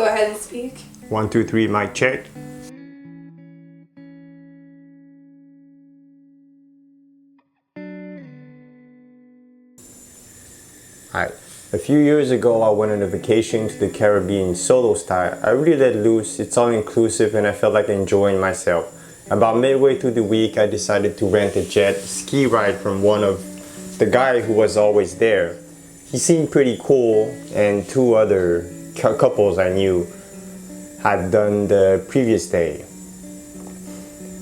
Go ahead and speak. 1, 2, 3, mic check. Alright, a few years ago I went on a vacation to the Caribbean solo style. I really let loose, it's all inclusive and I felt like enjoying myself. About midway through the week I decided to rent a jet ski ride from one of the guy who was always there. He seemed pretty cool, and two other couples I knew had done the previous day.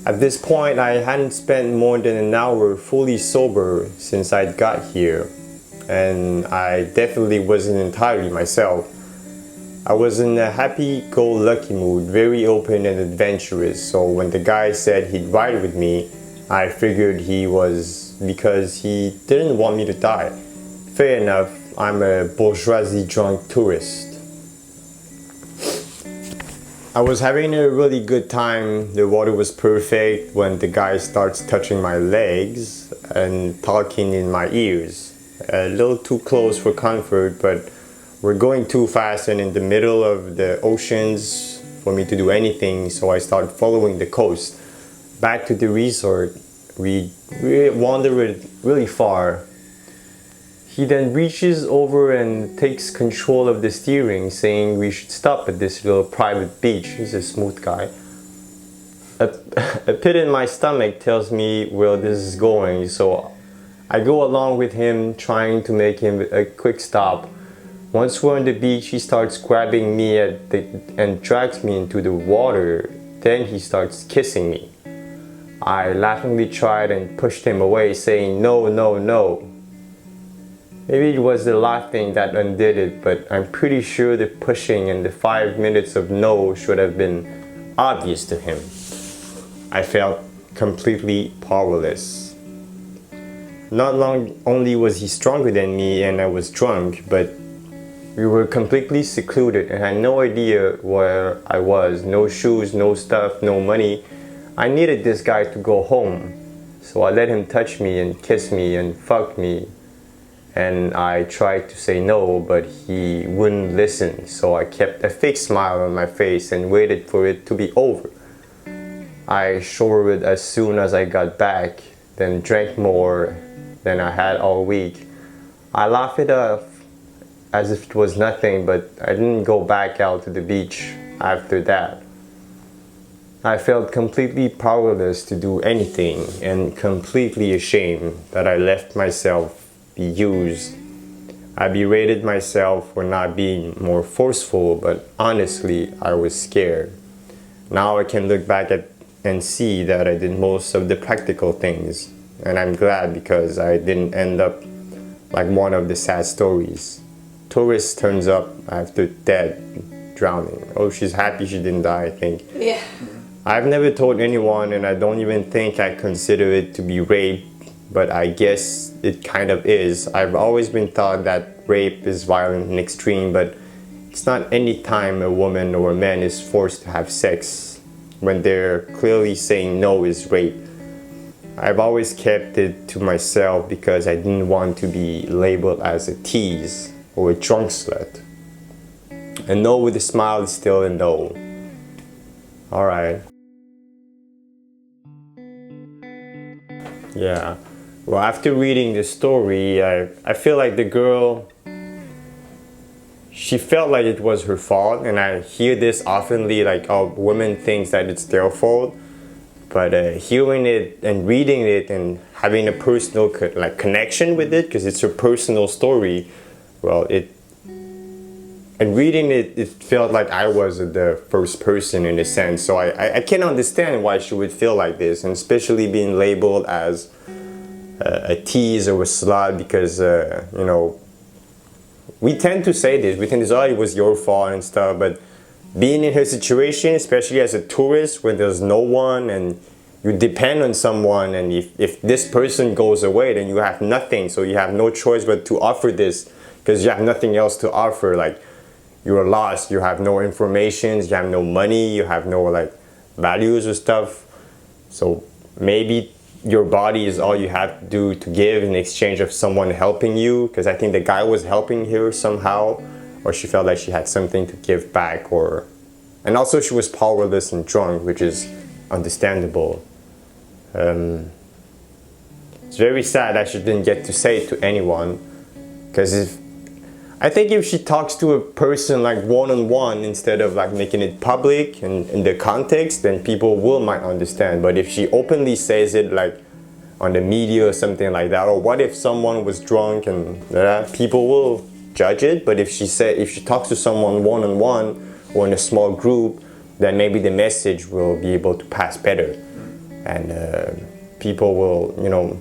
At this point I hadn't spent more than an hour fully sober since I'd got here, and I definitely wasn't entirely myself. I was in a happy-go-lucky mood, very open and adventurous, so when the guy said he'd ride with me, I figured he was because he didn't want me to die. Fair enough, I'm a bourgeoisie drunk tourist. I was having a really good time, the water was perfect when the guy starts touching my legs and talking in my ears. A little too close for comfort, but we're going too fast and in the middle of the oceans for me to do anything, so I start following the coast. Back to the resort, we wandered really far. He then reaches over and takes control of the steering, saying we should stop at this little private beach. He's a smooth guy. A pit in my stomach tells me where this is going, so I go along with him, trying to make him a quick stop. Once we're on the beach, he starts grabbing me and drags me into the water. Then he starts kissing me. I laughingly tried and pushed him away, saying no, no, no. Maybe it was the laughing that undid it, but I'm pretty sure the pushing and the 5 minutes of no should have been obvious to him. I felt completely powerless. Not long only was he stronger than me and I was drunk, but we were completely secluded and had no idea where I was. No shoes, no stuff, no money. I needed this guy to go home. So I let him touch me and kiss me and fuck me. And I tried to say no, but he wouldn't listen. So I kept a fake smile on my face and waited for it to be over. I showered as soon as I got back, then drank more than I had all week. I laughed it off as if it was nothing, but I didn't go back out to the beach after that. I felt completely powerless to do anything and completely ashamed that I let myself be used. I berated myself for not being more forceful, but honestly, I was scared. Now I can look back at and see that I did most of the practical things, and I'm glad because I didn't end up like one of the sad stories. Tourist turns up after dead, drowning. Oh, she's happy she didn't die, I think. Yeah. I've never told anyone, and I don't even think I consider it to be rape, but I guess it kind of is. I've always been taught that rape is violent and extreme, but it's not any time a woman or a man is forced to have sex when they're clearly saying no is rape. I've always kept it to myself because I didn't want to be labeled as a tease or a drunk slut. A no with a smile is still a no. Alright. Yeah. Well, after reading the story, I feel like the girl, she felt like it was her fault, and I hear this oftenly, like, oh, women think that it's their fault. But hearing it and reading it and having a personal connection with it, because it's her personal story, well, and reading it, it felt like I was the first person in a sense. So I can understand why she would feel like this, and especially being labeled as a tease or a slut, because, you know, we tend to say this, we tend to say, oh, it was your fault and stuff, but being in her situation, especially as a tourist when there's no one and you depend on someone, and if this person goes away, then you have nothing, so you have no choice but to offer this because you have nothing else to offer. Like, you're lost, you have no information, you have no money, you have no like values or stuff. So maybe your body is all you have to do to give in exchange of someone helping you, because I think the guy was helping her somehow. or she felt like she had something to give back, or and also she was powerless and drunk, which is understandable. It's very sad that she didn't get to say it to anyone, because I think if she talks to a person like one-on-one instead of like making it public and in the context, then people might understand. But if she openly says it like on the media or something like that, or what if someone was drunk and people will judge it. But if she talks to someone one-on-one or in a small group, then maybe the message will be able to pass better, and people will, you know,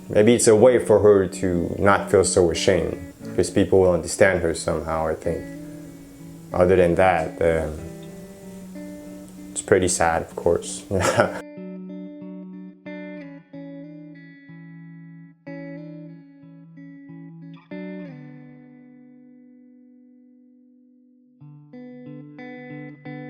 maybe it's a way for her to not feel so ashamed, because people will understand her somehow, I think. Other than that, it's pretty sad, of course.